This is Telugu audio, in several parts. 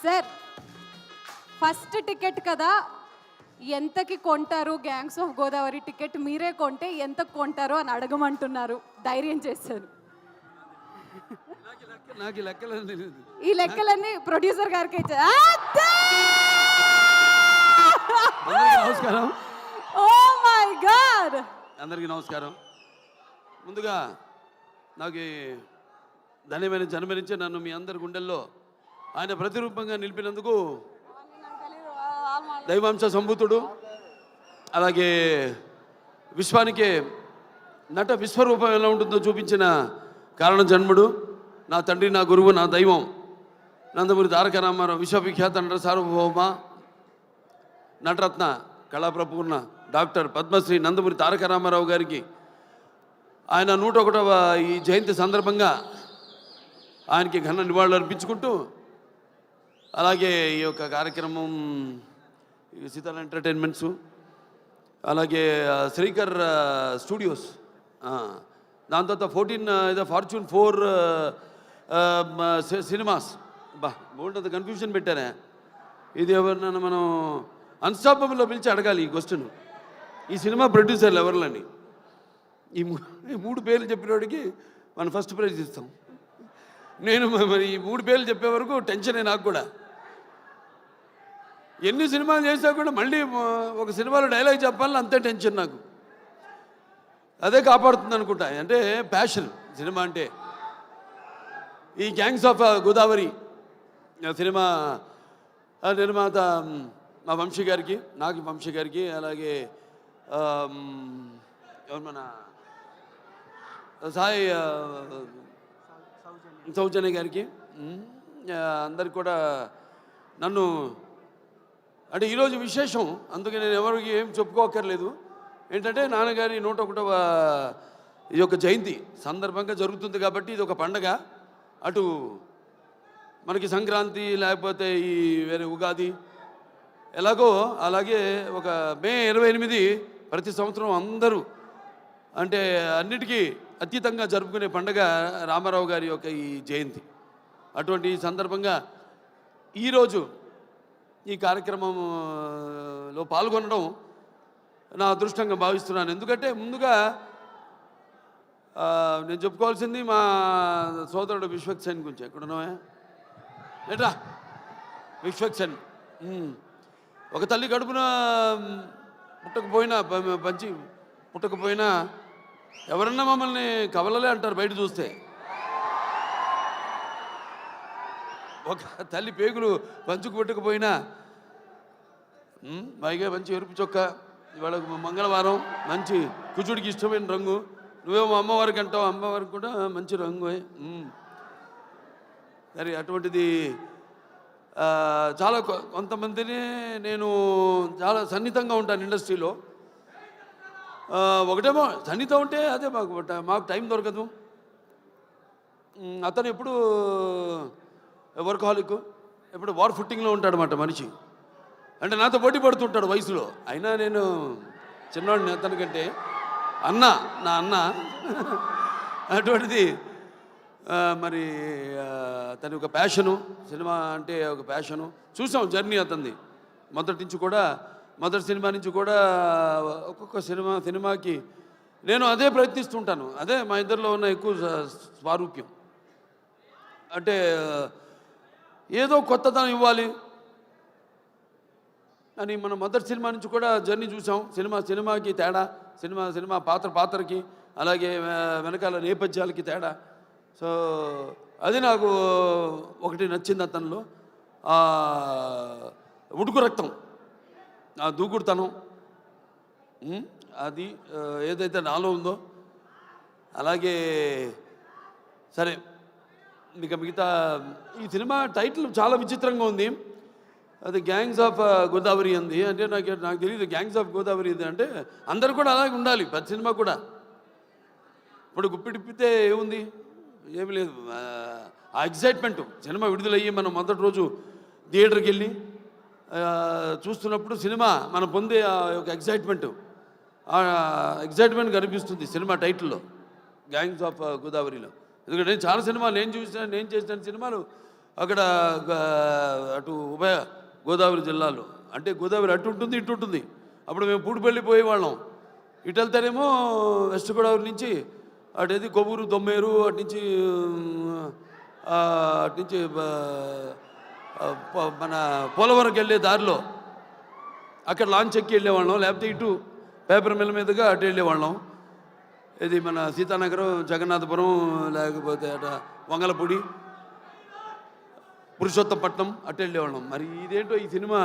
సార్ ఫస్ట్ టికెట్ కదా, ఎంతకి కొంటారు? గ్యాంగ్స్ ఆఫ్ గోదావరి టికెట్ మీరే కొంటే ఎంత కొంటారు అని అడగమంటున్నారు. ధైర్యం చేశారు. నాకు లెక్కలు తెలియదు. ఈ లెక్కలన్నీ ప్రొడ్యూసర్ గారికి నమస్కారం. ఓ మై గాడ్, అందరికీ నమస్కారం. ముందుగా నాకు ధన్యమైన జన్మనించి నన్ను మీ అందరి గుండెల్లో ఆయన ప్రతిరూపంగా నిలిపినందుకు దైవాంశ సంభూతుడు, అలాగే విశ్వానికే నట విశ్వరూపం ఎలా ఉంటుందో చూపించిన కారణ జన్ముడు, నా తండ్రి, నా గురువు, నా దైవం నందమూరి తారక రామారావు, విశ్వవిఖ్యాత నట సార్వభౌమ నటరత్న కళాప్రపూర్ణ డాక్టర్ పద్మశ్రీ నందమూరి తారక రామారావు గారికి ఆయన 101వ ఈ జయంతి సందర్భంగా ఆయనకి ఘన నివాళులు అర్పించుకుంటూ, అలాగే ఈ యొక్క కార్యక్రమం సీతాల ఎంటర్టైన్మెంట్స్, అలాగే శ్రీకర్ స్టూడియోస్, దాని తర్వాత 14 ఫార్చ్యూన్ 4 సినిమాస్, బాగుంటుంది కన్ఫ్యూజన్ పెట్టారా? ఇది ఎవరినైనా మనం అన్స్టాపబుల్లో పిలిచి అడగాలి ఈ క్వశ్చన్. ఈ సినిమా ప్రొడ్యూసర్లు ఎవరిలని ఈ 3 పేర్లు చెప్పినోడికి మనం ఫస్ట్ ప్రైజ్ ఇస్తాం. నేను మరి ఈ 3 పేర్లు చెప్పే వరకు టెన్షనే నాకు కూడా. ఎన్ని సినిమాలు చేసినా కూడా మళ్ళీ ఒక సినిమాలో డైలాగ్ చెప్పాలని అంతే టెన్షన్ నాకు. అదే కాపాడుతుంది అనుకుంటా. అంటే ప్యాషన్ సినిమా అంటే. ఈ గ్యాంగ్స్ ఆఫ్ గోదావరి సినిమా నిర్మాత మా వంశీ గారికి, నాకు వంశీ గారికి, అలాగే ఎవరు మన సాయి సౌజన్య గారికి, అందరికి కూడా నన్ను అంటే ఈరోజు విశేషం. అందుకే నేను ఎవరికి ఏం చెప్పుకోకర్లేదు. ఏంటంటే నాన్నగారి 101వ ఈ యొక్క జయంతి సందర్భంగా జరుగుతుంది కాబట్టి ఇది ఒక పండగ. అటు మనకి సంక్రాంతి, లేకపోతే ఈ వేరే ఉగాది ఎలాగో అలాగే ఒక మే 28 ప్రతి సంవత్సరం అందరూ అంటే అన్నిటికీ అతీతంగా జరుపుకునే పండగ రామారావు గారి యొక్క ఈ జయంతి. అటువంటి సందర్భంగా ఈరోజు ఈ కార్యక్రమంలో పాల్గొనడం నా అదృష్టంగా భావిస్తున్నాను. ఎందుకంటే ముందుగా నేను చెప్పుకోవాల్సింది మా సోదరుడు విశ్వక్సేన్ గురించి. ఎక్కడున్నావా ఏట్రా విశ్వక్సేన్? ఒక తల్లి కడుపున పుట్టకపోయినా ఎవరన్నా మమ్మల్ని కవలలే అంటారు బయట చూస్తే. ఒక తల్లి పేగులు పంచుకు పుట్టకపోయినా పైగా మంచి ఎరుపు చొక్క, ఇవాళ మంగళవారం, మంచి కుజుడికి ఇష్టమైన రంగు. నువ్వేమో అమ్మవారికి అంటావు, అమ్మవారికి కూడా మంచి రంగు. సరే, అటువంటిది చాలా కొంతమందిని నేను చాలా సన్నిహితంగా ఉంటాను ఇండస్ట్రీలో. ఒకటేమో సన్నిహితం ఉంటే అదే మాకు టైం దొరకదు. అతను ఎప్పుడు వర్కహాలిక్, ఎప్పుడు వార్ ఫుట్టింగ్లో ఉంటాడన్నమాట మనిషి. అంటే నాతో పోటీ పడుతుంటాడు వయసులో. అయినా నేను చిన్నవాడిని అతనికంటే. నా అన్న అటువంటిది. మరి అతని ఒక ప్యాషను, సినిమా అంటే ఒక ప్యాషను. చూసాం జర్నీ అతనిది మొదటి సినిమా నుంచి కూడా ఒక్కొక్క సినిమాకి నేను అదే ప్రయత్నిస్తుంటాను. అదే మా ఇద్దరిలో ఉన్న ఎక్కువ స్వారూప్యం. అంటే ఏదో కొత్తదనం ఇవ్వాలి అని మనం మొదటి సినిమా నుంచి కూడా జర్నీ చూసాం. సినిమాకి తేడా, సినిమా పాత్రకి, అలాగే వెనకాల నేపథ్యాలకి తేడా. సో అది నాకు ఒకటి నచ్చింది అతనిలో. ఉడుకు రక్తం, ఆ దూకుడుతనం, అది ఏదైతే నాలో ఉందో. అలాగే సరే, ఇంకా మిగతా ఈ సినిమా టైటిల్ చాలా విచిత్రంగా ఉంది. అది గ్యాంగ్స్ ఆఫ్ గోదావరి అంది. అంటే నాకు తెలియదు గ్యాంగ్స్ ఆఫ్ గోదావరి ఇది అంటే. అందరు కూడా అలాగే ఉండాలి ప్రతి సినిమా కూడా. ఇప్పుడు గుప్పిడిప్పితే ఏముంది, ఏమి లేదు. ఆ ఎగ్జైట్మెంట్ సినిమా విడుదలయ్యి మనం మొదటి రోజు థియేటర్కి వెళ్ళి చూస్తున్నప్పుడు సినిమా మనం పొందే ఆ యొక్క ఎగ్జైట్మెంట్ కనిపిస్తుంది సినిమా టైటిల్లో, గ్యాంగ్స్ ఆఫ్ గోదావరిలో. ఎందుకంటే చాలా సినిమాలు నేను చేసిన సినిమాలు అక్కడ అటు ఉభయ గోదావరి జిల్లాలో, అంటే గోదావరి అటు ఉంటుంది ఇటు ఉంటుంది. అప్పుడు మేము పూడిపల్లి పోయేవాళ్ళం. ఇటు వెళ్తేనేమో వెస్ట్ గోదావరి నుంచి అటేది కొవ్వూరు దొమ్మేరు అటు నుంచి మన పోలవరంకి వెళ్ళే దారిలో అక్కడ లాంచ్ ఎక్కి వెళ్ళేవాళ్ళం, లేకపోతే ఇటు పేపర్ మిల్ మీదుగా అటు వెళ్ళేవాళ్ళం. ఇది మన సీతానగరం, జగన్నాథపురం, లేకపోతే అట వంగలపూడి, పురుషోత్తపట్నం అటు వెళ్ళేవాళ్ళం. మరి ఇదేంటో ఈ సినిమా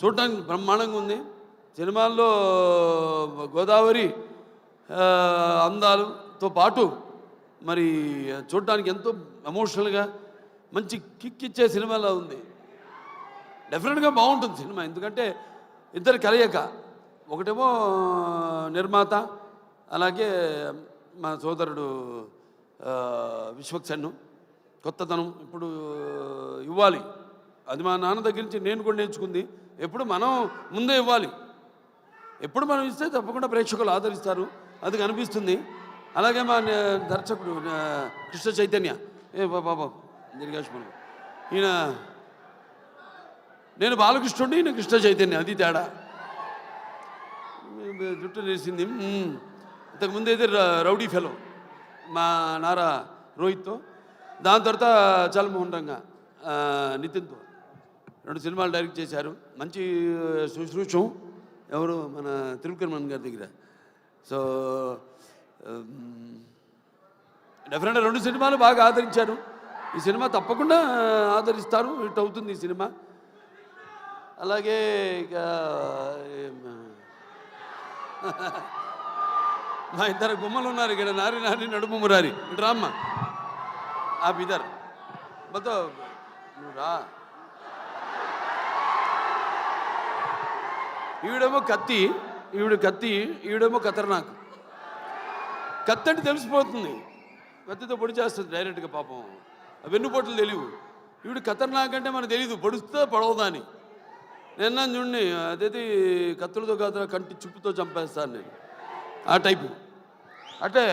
చూడటానికి బ్రహ్మాండంగా ఉంది. సినిమాల్లో గోదావరి అందాలతో పాటు మరి చూడటానికి ఎంతో ఎమోషనల్గా మంచి కిక్ ఇచ్చే సినిమాలా ఉంది. డెఫినెట్గా బాగుంటుంది సినిమా. ఎందుకంటే ఇద్దరు కలయిక, ఒకటేమో నిర్మాత, అలాగే మా సోదరుడు విశ్వక్సేన్. కొత్తదనం ఇప్పుడు ఇవ్వాలి, అది మా నాన్న దగ్గర నుంచి నేను కూడా నేర్చుకుంది. ఎప్పుడు మనం ముందే ఇవ్వాలి, ఎప్పుడు మనం ఇస్తే తప్పకుండా ప్రేక్షకులు ఆదరిస్తారు, అది కనిపిస్తుంది. అలాగే మా దర్శకుడు కృష్ణ చైతన్య, బాబా దీర్ఘాష్మను, ఈయన నేను బాలకృష్ణుడి, ఈయన కృష్ణ చైతన్య, అది తేడా. జుట్టు నేసింది. ఇంతకుముందు అయితే రౌడీ ఫెలో మా నారా రోహిత్తో, దాని తర్వాత చల్మోహన్ రంగా నితిన్తో 2 సినిమాలు డైరెక్ట్ చేశారు. మంచి శుశ్రూషం ఎవరు మన త్రివిక్రమన్ గారి దగ్గర. సో డెఫినెట్గా 2 సినిమాలు బాగా ఆదరించారు. ఈ సినిమా తప్పకుండా ఆదరిస్తారు, హిట్ అవుతుంది ఈ సినిమా. అలాగే ఇక మా ఇద్దరు గుమ్మలు ఉన్నారు ఇక్కడ, నారి నారి నడుము మురారి. ఇటు రామ్మ, ఆ ఇద్దరు మొత్తం నువ్వు రా. ఈవిడేమో కత్తి, ఈవిడేమో ఖతర్నాక్. కత్తి అంటే తెలిసిపోతుంది, కత్తితో పొడి చేస్తుంది డైరెక్ట్గా. పాపం వెన్నుపోట్లు తెలియవు. ఈవిడ ఖతర్నాక్ అంటే మనకు తెలీదు, పొడుస్తో పొడవదా అని. నిన్న చూడండి, అదేది కత్తులతో కాదు, కంటి చుప్పుతో చంపేస్తాను నేను, ఆ టైపు. అంటే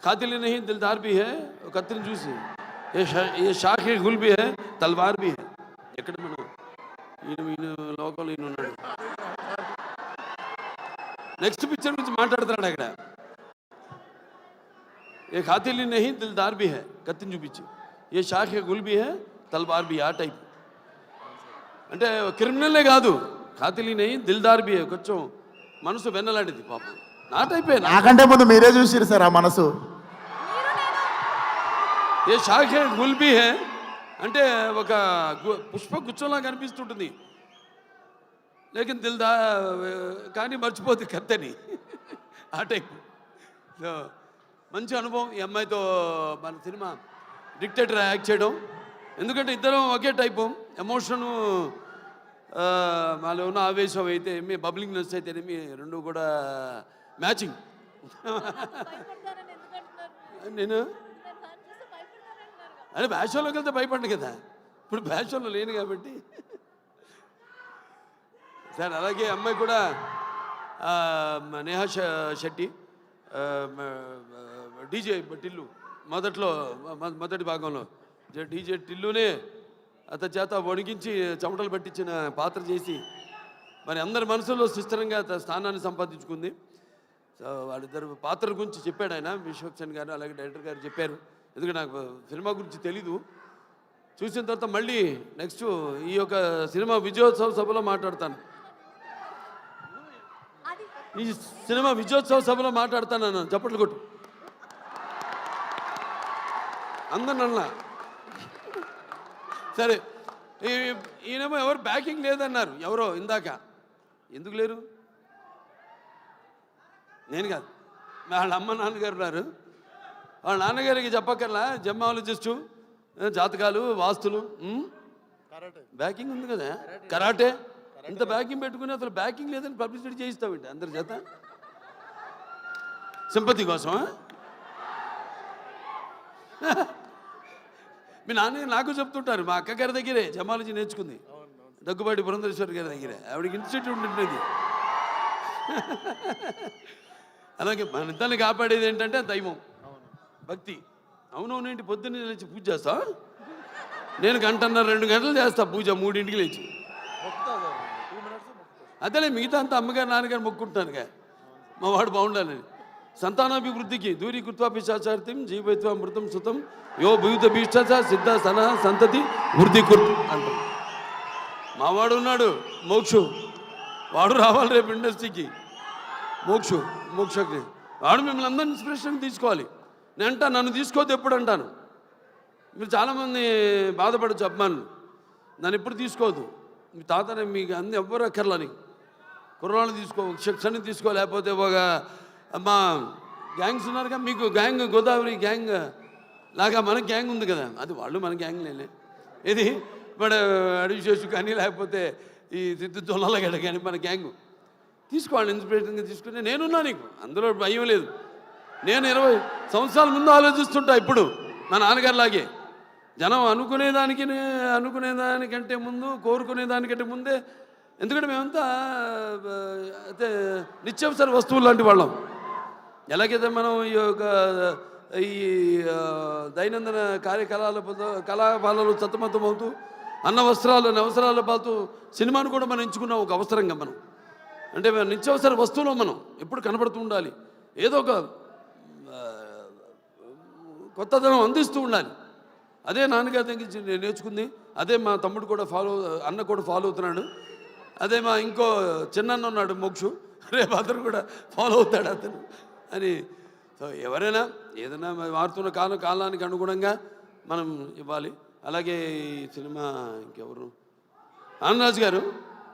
ఖాతిల్ నహీ దిల్దార్ భీ హై, కత్తిని చూసి ఏ షాఖే గుల్ భీ హై, తల్వార్ భీ హై. ఎక్కడ మనం ఈయన లోకంలో ఈయన ఉన్నాడు. నెక్స్ట్ పిక్చర్ గురించి మాట్లాడుతున్నాడు అక్కడ. ఏ ఖాతిల్ నహీ దిల్దార్ భీ హై, కత్తిని చూపించి ఏ షాఖే గుల్ భీ హై, తల్వార్ భీ, ఆ టైప్. అంటే క్రిమినల్లే కాదు, ఖాతిల్ నహీ దిల్దార్ భీ హై, కొంచెం మనసు వెన్నలాంటిది పాపం. నా టైపే. నాకంటే ముందు మీరే చూసిరు సార్ ఆ మనసు. ఏ షాఖే గుల్ భీ హై అంటే ఒక పుష్ప గుచ్చంలా కనిపిస్తుంటుంది, లేకిన్ దిల్దా కానీ మర్చిపోతుంది కత్తని, ఆ టైప్. సో మంచి అనుభవం ఈ అమ్మాయితో మన సినిమా డిక్టేటర్ యాక్ట్ చేయడం. ఎందుకంటే ఇద్దరం ఒకే టైపు, ఎమోషను వాళ్ళు ఉన్న ఆవేశం అయితే మీ బబ్లింగ్నెస్ అయితేనేమి, రెండు కూడా మ్యాచింగ్. నేను అంటే బ్యాషోలోకి వెళ్తే భయపడ్డు కదా, ఇప్పుడు బ్యాషోలో లేను కాబట్టి. సార్ అలాగే అమ్మాయి కూడా నేహా శెట్టి, డీజే టిల్లు, మొదటి భాగంలో డీజే టిల్లునే అతని చేత వణికించి చెమటలు పట్టించిన పాత్ర చేసి మరి అందరి మనసులో సుస్థిరంగా స్థానాన్ని సంపాదించుకుంది. సో వాళ్ళిద్దరు పాత్ర గురించి చెప్పాడు ఆయన, విశ్వక్సేన్ గారు అలాగే డైరెక్టర్ గారు చెప్పారు. ఎందుకంటే నాకు సినిమా గురించి తెలీదు. చూసిన తర్వాత మళ్ళీ నెక్స్ట్ ఈ యొక్క సినిమా విజయోత్సవ సభలో మాట్లాడతాను. ఈ సినిమా విజయోత్సవ సభలో మాట్లాడతాను అన్నాను. చప్పట్లు కొట్టు అందరినన్నా. సరే, ఈయనేమో ఎవరు బ్యాకింగ్ లేదన్నారు, ఎవరో ఇందాక. ఎందుకు లేరు? నేను కాదు, వాళ్ళ అమ్మ నాన్నగారు ఉన్నారు. వాళ్ళ నాన్నగారికి చెప్పక్కర్లా, జమ్మాలజిస్టు, జాతకాలు, వాస్తులు, బ్యాకింగ్ ఉంది కదా, కరాటే. ఇంత బ్యాకింగ్ పెట్టుకుని అసలు బ్యాకింగ్ లేదని పబ్లిసిటీ చేయిస్తామండి అందరి చేత, సింపతి కోసం. మీ నాన్న నాకు చెప్తుంటారు, మా అక్క గారి దగ్గరే జమాలజీ నేర్చుకుంది, దగ్గుబాటి పురంధరేశ్వరి గారి దగ్గరే. ఆవిడకి ఇన్స్టిట్యూట్ ఉంటుంది. అలాగే మన ఇద్దరిని కాపాడేది ఏంటంటే దైవం, భక్తి. అవునవునేంటి పొద్దున్నే లేచి పూజ చేస్తా, నేను గంటన్నర 2 గంటలు చేస్తా పూజ 3ంటికి లేచి. అదేలే మిగతా అంతా అమ్మగారు నాన్నగారు మొక్కుంటానుగా మా వాడు బాగుండాలని. సంతానాభివృద్ధికి దూరీకృత్వా పిశాచార్తిం జీవైత్వ మృతం సుతం యో భూత భీష్ట సిద్ధ సన సంతతి వృద్ధి కుర్తు అంటాం. మావాడు ఉన్నాడు మోక్షు, వాడు రావాలి రేపు ఇండస్ట్రీకి. మోక్షకి వాడు మిమ్మల్ని అందరినీ ఇన్స్పిరేషన్ తీసుకోవాలి. నేను అంటా నన్ను తీసుకోవద్దు ఎప్పుడు అంటాను. మీరు చాలామంది బాధపడచ్చు అభిమానులు, నన్ను ఎప్పుడు తీసుకోవద్దు. మీ తాతనే మీకు అన్ని ఎవ్వరు అక్కర్లా, నీకు కుర్రాళ్ళు తీసుకో, శిక్షణ తీసుకో, లేకపోతే ఒక మా గ్యాంగ్స్ ఉన్నారుగా మీకు, గ్యాంగ్ గోదావరి గ్యాంగ్ లాగా మన గ్యాంగ్ ఉంది కదా, అది వాళ్ళు మన గ్యాంగ్ లేలే. ఇది మన అడివిశేషు కానీ లేకపోతే ఈ సిద్ధు తొలగడ కానీ మన గ్యాంగు తీసుకోవాలి. ఇన్స్పిరేషన్గా తీసుకుని నేనున్నా, నీకు అందులో భయం లేదు. నేను 20 సంవత్సరాల ముందు ఆలోచిస్తుంటా. ఇప్పుడు మా నాన్నగారిలాగే జనం అనుకునేదానికంటే ముందు, కోరుకునేదానికంటే ముందే. ఎందుకంటే మేమంతా అయితే నిత్యావసర వస్తువులు లాంటి వాళ్ళం. ఎలాగైతే మనం ఈ దైనందిన కళాపాలలో సతమతమవుతూ అవసరాల పాలుతూ సినిమాను కూడా మనం ఎంచుకున్నాం ఒక అవసరంగా. మనం అంటే నిత్యావసర వస్తువులో మనం ఎప్పుడు కనబడుతూ ఉండాలి, ఏదో ఒక కొత్తదనం అందిస్తూ ఉండాలి. అదే నాన్నగారి దగ్గర నేను నేర్చుకుంది. అదే మా తమ్ముడు కూడా అన్న కూడా ఫాలో అవుతున్నాడు. అదే మా ఇంకో చిన్న ఉన్నాడు మోక్షు, రేపు అతను కూడా ఫాలో అవుతాడు అతను అని. సో ఎవరైనా ఏదైనా మారుతున్న కాలానికి అనుగుణంగా మనం ఇవ్వాలి. అలాగే ఈ సినిమా ఇంకెవరు, ఆనందరాజు గారు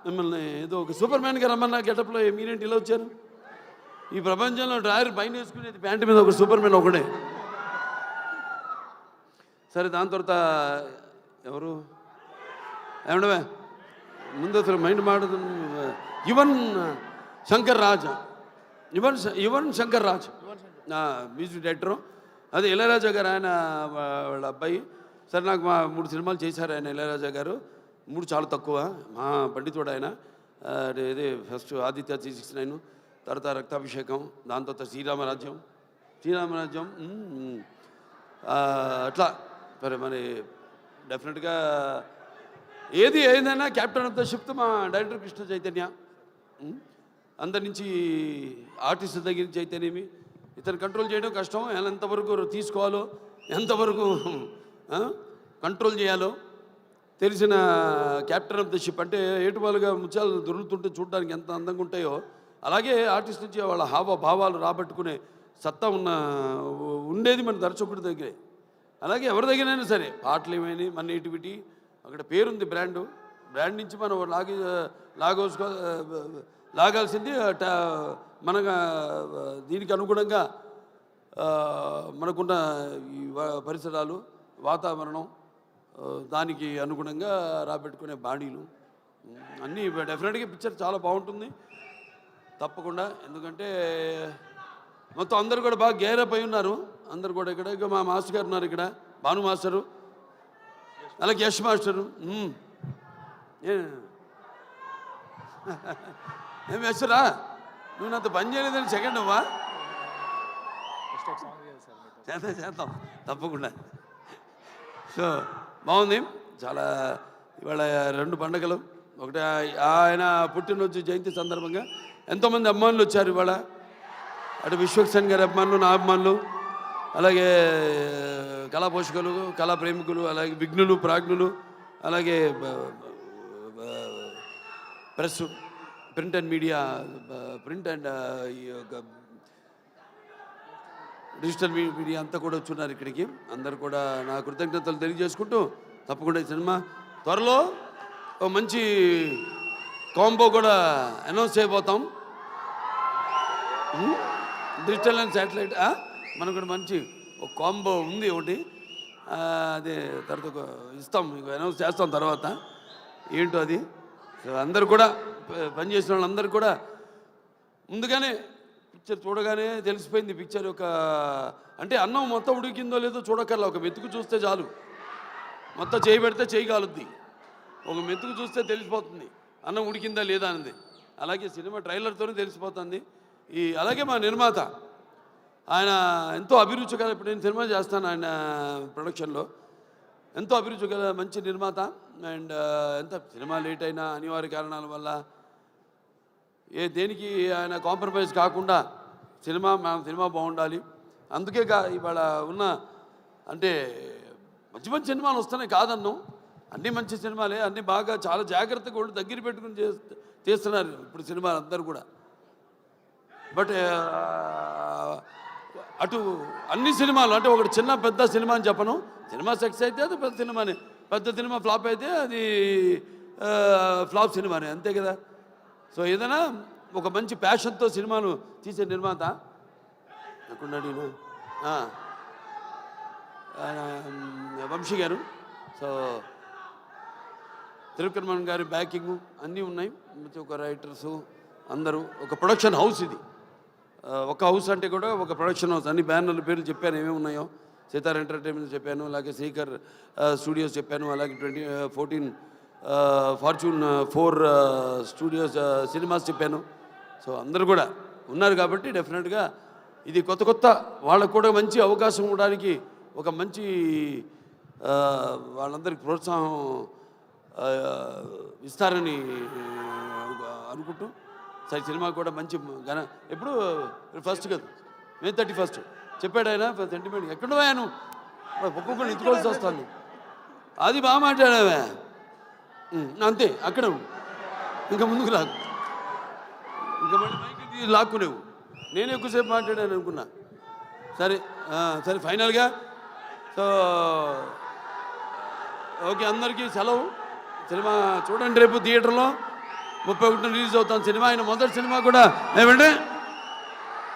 మిమ్మల్ని ఏదో ఒక సూపర్ మ్యాన్గా రమ్మన్నా గెటప్లో మీరేంటి ఇలా వచ్చారు? ఈ ప్రపంచంలో డ్రాయర్ పైన వేసుకునేది ప్యాంటు మీద ఒక సూపర్ మ్యాన్ ఒకడే. సరే, దాని తర్వాత ఎవరు ఏమండవే ముందు అసలు మైండ్ మాడదు. Yuvan Shankar Raj music director. అదే ఇళయరాజా గారు, ఆయన వాళ్ళ అబ్బాయి. సరే, నాకు 3 సినిమాలు చేశారు ఆయన ఇళయరాజా గారు. 3 చాలా తక్కువ, మా పండితుడు ఆయన. ఇదే ఫస్ట్ ఆదిత్య 369, తర్వాత రక్తాభిషేకం, దాని తర్వాత శ్రీరామరాజ్యం అట్లా. మరి డెఫినెట్గా ఏదైనా క్యాప్టెన్ ఆఫ్ ద షిప్ మా డైరెక్టర్ కృష్ణ చైతన్య. అందరి నుంచి ఆర్టిస్ట్ దగ్గర నుంచి అయితేనేమి ఇతను కంట్రోల్ చేయడం కష్టం. ఎంతవరకు తీసుకోవాలో, ఎంతవరకు కంట్రోల్ చేయాలో తెలిసిన క్యాప్టెన్ ఆఫ్ ద షిప్. అంటే ఏటువాలుగా ముత్యాలు దొరుకుతుంటే చూడడానికి ఎంత అందంగా ఉంటాయో, అలాగే ఆర్టిస్ట్ నుంచి వాళ్ళ హావభావాలు రాబట్టుకునే సత్తా ఉండేది మన దర్శకుడి దగ్గరే. అలాగే ఎవరి దగ్గరైనా సరే పాటలు ఏమైనా మన నేటివిటీ అక్కడ పేరుంది, బ్రాండ్ నుంచి మనం లాగాల్సింది మన దీనికి అనుగుణంగా మనకున్న ఈ పరిసరాలు, వాతావరణం, దానికి అనుగుణంగా రాబెట్టుకునే బాడీలు అన్నీ డెఫినెట్గా పిక్చర్ చాలా బాగుంటుంది తప్పకుండా. ఎందుకంటే మొత్తం అందరు కూడా బాగా గేరప్ అయి ఉన్నారు. అందరు కూడా ఇక్కడ మా మాస్టర్ గారు ఉన్నారు, ఇక్కడ భాను మాస్టరు, అలాగే యశ్ మాస్టరు. ఏం యశ్రా, నువ్వు నాతో పని చేయలేదని సెకండ్ అవ్వా? చేద్దాం తప్పకుండా. సో బాగుంది చాలా. ఇవాళ 2 పండుగలు, ఒకటి ఆయన పుట్టినరోజు జయంతి సందర్భంగా ఎంతోమంది అభిమానులు వచ్చారు ఇవాళ. అటు విశ్వక్సేన్ గారి అభిమానులు, నా అభిమానులు, అలాగే కళా పోషకులు, కళా ప్రేమికులు, అలాగే విఘ్నులు, ప్రాజ్ఞులు, అలాగే press, print and media, print and digital media అంతా కూడా వచ్చున్నారు ఇక్కడికి. అందరు కూడా నా కృతజ్ఞతలు తెలియజేసుకుంటూ తప్పకుండా ఈ సినిమా త్వరలో ఒక మంచి కాంబో కూడా అనౌన్స్ చేయబోతాం. డిజిటల్ అండ్ శాటిలైట్ మనకు కూడా మంచి ఒక కాంబో ఉంది ఒకటి. అదే తర్వాత ఇస్తాం, మీకు అనౌన్స్ చేస్తాం తర్వాత ఏంటో అది. అందరు కూడా పనిచేసిన వాళ్ళందరూ కూడా ముందుగానే పిక్చర్ చూడగానే తెలిసిపోయింది. పిక్చర్ యొక్క అంటే అన్నం మొత్తం ఉడికిందో లేదో చూడకల్లా, ఒక మెతుకు చూస్తే చాలు. మొత్తం చేయి పెడితే చేయి కాలుద్ది, ఒక మెతుకు చూస్తే తెలిసిపోతుంది అన్నం ఉడికిందా లేదా అనేది. అలాగే సినిమా ట్రైలర్తోనే తెలిసిపోతుంది. అలాగే మా నిర్మాత ఆయన ఎంతో అభిరుచిగా, ఇప్పుడు నేను సినిమా చేస్తాను ఆయన ప్రొడక్షన్లో, ఎంతో అభిరుచి గల మంచి నిర్మాత. అండ్ ఎంత సినిమా లేట్ అయినా అనివార్య కారణాల వల్ల దేనికి ఆయన కాంప్రమైజ్ కాకుండా సినిమా బాగుండాలి. అందుకే ఇవాళ ఉన్న అంటే మంచి మంచి సినిమాలు వస్తున్నాయి కాదన్ను, అన్నీ మంచి సినిమాలే, అన్నీ బాగా చాలా జాగ్రత్తగా వాళ్ళు దగ్గర పెట్టుకుని చేస్తున్నారు ఇప్పుడు సినిమాలు అందరూ కూడా. బట్ అటు అన్ని సినిమాలు అంటే ఒకటి చిన్న పెద్ద సినిమా అని చెప్పను, సినిమా సక్సెస్ అయితే అది పెద్ద సినిమానే, పెద్ద సినిమా ఫ్లాప్ అయితే అది ఫ్లాప్ సినిమానే, అంతే కదా. సో ఏదైనా ఒక మంచి ప్యాషన్తో సినిమాలు తీసే నిర్మాత ఎక్కడున్నాడు వంశీ గారు. సో త్రివిక్రమన్ గారి బ్యాకింగ్ అన్నీ ఉన్నాయి, ఒక రైటర్సు అందరూ, ఒక ప్రొడక్షన్ హౌస్ ఇది. ఒక హౌస్ అంటే కూడా ఒక ప్రొడక్షన్ హౌస్. అన్ని బ్యానర్ల పేర్లు చెప్పాను ఏమేమి ఉన్నాయో, సితార్ ఎంటర్టైన్మెంట్ చెప్పాను, అలాగే శ్రీకర్ స్టూడియోస్ చెప్పాను, అలాగే 14 ఫార్చ్యూన్ 4 స్టూడియోస్ సినిమాస్ చెప్పాను. సో అందరూ కూడా ఉన్నారు కాబట్టి డెఫినెట్గా ఇది కొత్త వాళ్ళకు కూడా మంచి అవకాశం ఇవ్వడానికి ఒక మంచి వాళ్ళందరికీ ప్రోత్సాహం ఇస్తారని అనుకుంటూ సరే సినిమా కూడా మంచి ఎప్పుడు ఫస్ట్ కదా May 31 చెప్పాడు ఆయన సెంటిమెంట్. ఎక్కడ పోయాను ఒక్కొక్కరు ఎత్తుకోవాల్సి వస్తాను, అది బాగా మాట్లాడావే అంతే, అక్కడ ఇంకా ముందుకు రాకు, ఇంకా మళ్ళీ మైకి లాక్కునేవు. నేను ఎక్కువసేపు మాట్లాడాను అనుకున్నా. సరే సరే ఫైనల్గా సో ఓకే, అందరికీ సెలవు. సినిమా చూడండి, రేపు థియేటర్లో 31 రిలీజ్ అవుతాను సినిమా. ఆయన మొదటి సినిమా కూడా ఏమంటే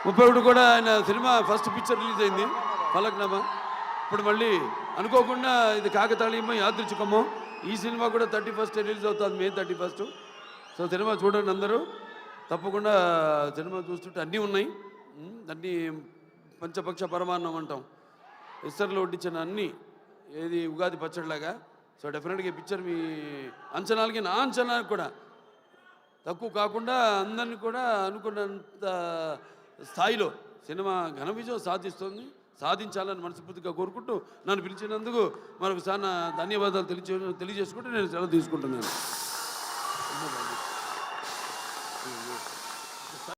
31 కూడా ఆయన సినిమా ఫస్ట్ పిక్చర్ రిలీజ్ అయింది ఫలక్నామా. ఇప్పుడు మళ్ళీ అనుకోకుండా ఇది కాకతాళీయమో యాదృచ్ఛికమో ఈ సినిమా కూడా 31 రిలీజ్ అవుతుంది, May 31. సో సినిమా చూడండి అందరూ తప్పకుండా. సినిమా చూస్తుంటే అన్నీ ఉన్నాయి, అన్నీ పంచపక్ష పరమాన్నం అంటాం, ఇస్తర్లో వడ్డించిన అన్నీ, ఏది ఉగాది పచ్చడిలాగా. సో డెఫినెట్గా ఈ పిక్చర్ మీ అంచనాలకి నా అంచనాలకు కూడా తక్కువ కాకుండా అందరినీ కూడా అనుకున్నంత స్థాయిలో సినిమా ఘన విజయం సాధించాలని మనస్ఫూర్తిగా కోరుకుంటూ నన్ను పిలిచినందుకు మరొకసారి ధన్యవాదాలు తెలియజేసుకుంటూ నేను సెలవు తీసుకుంటున్నాను.